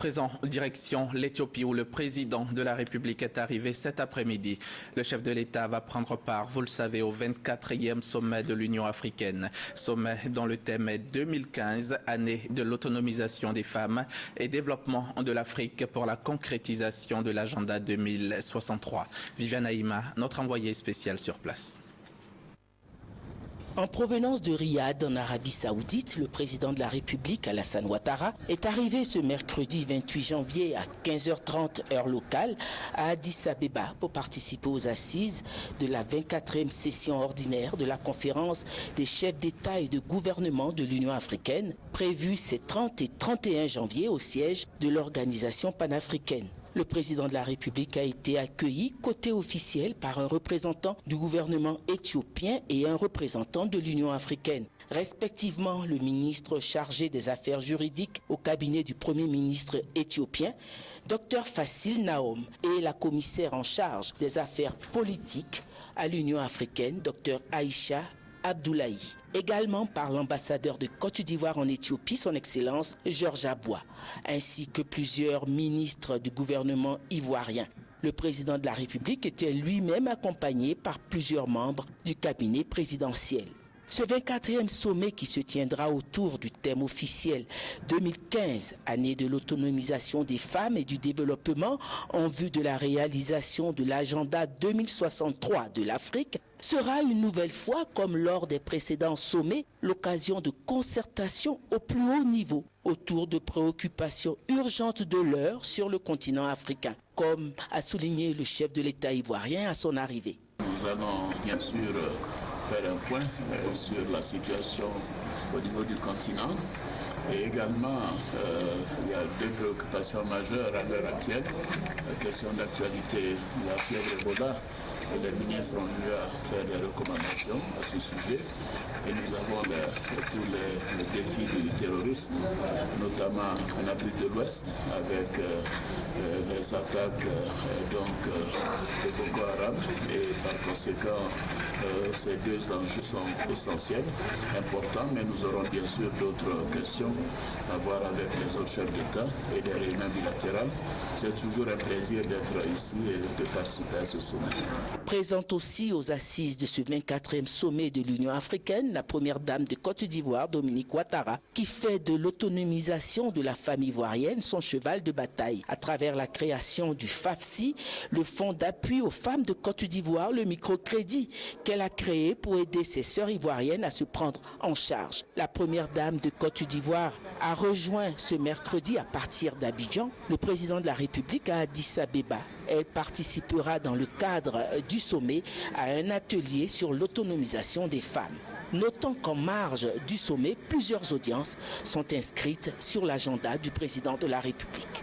Présent, direction l'Éthiopie où le président de la République est arrivé cet après-midi. Le chef de l'État va prendre part, vous le savez, au 24e sommet de l'Union africaine. Sommet dont le thème est 2015, année de l'autonomisation des femmes et développement de l'Afrique pour la concrétisation de l'agenda 2063. Viviane Aïma, notre envoyée spéciale sur place. En provenance de Riyad, en Arabie Saoudite, le président de la République, Alassane Ouattara, est arrivé ce mercredi 28 janvier à 15h30 heure locale à Addis Abeba pour participer aux assises de la 24e session ordinaire de la conférence des chefs d'État et de gouvernement de l'Union africaine, prévue ces 30 et 31 janvier au siège de l'organisation panafricaine. Le président de la République a été accueilli côté officiel par un représentant du gouvernement éthiopien et un représentant de l'Union africaine, respectivement le ministre chargé des affaires juridiques au cabinet du Premier ministre éthiopien, Dr Fassil Naom, et la commissaire en charge des affaires politiques à l'Union africaine, Dr Aïcha Abdoulaye. Également par l'ambassadeur de Côte d'Ivoire en Éthiopie, son Excellence Georges Aboua, ainsi que plusieurs ministres du gouvernement ivoirien. Le président de la République était lui-même accompagné par plusieurs membres du cabinet présidentiel. Ce 24e sommet qui se tiendra autour du thème officiel 2015, année de l'autonomisation des femmes et du développement en vue de la réalisation de l'agenda 2063 de l'Afrique, sera une nouvelle fois, comme lors des précédents sommets, l'occasion de concertation au plus haut niveau autour de préoccupations urgentes de l'heure sur le continent africain, comme a souligné le chef de l'État ivoirien à son arrivée. Nous allons bien sûr faire un point sur la situation au niveau du continent. Et également, il y a deux préoccupations majeures à l'heure actuelle. La question d'actualité, la fièvre Ebola. Et les ministres ont eu à faire des recommandations à ce sujet. Et nous avons tous les défis du terrorisme, notamment en Afrique de l'Ouest, avec les attaques de Boko Haram. Et par conséquent, ces deux enjeux sont essentiels, importants, mais nous aurons bien sûr d'autres questions à voir avec les autres chefs d'État et des réunions bilatérales. C'est toujours un plaisir d'être ici et de participer à ce sommet. Présente aussi aux assises de ce 24e sommet de l'Union africaine, la première dame de Côte d'Ivoire, Dominique Ouattara, qui fait de l'autonomisation de la femme ivoirienne son cheval de bataille à travers la création du FAFSI, le fonds d'appui aux femmes de Côte d'Ivoire, le microcrédit qu'elle a créé pour aider ses sœurs ivoiriennes à se prendre en charge. La première dame de Côte d'Ivoire a rejoint ce mercredi à partir d'Abidjan le président de la République à Addis Abeba. Elle participera dans le cadre du sommet à un atelier sur l'autonomisation des femmes. Notons qu'en marge du sommet, plusieurs audiences sont inscrites sur l'agenda du président de la République.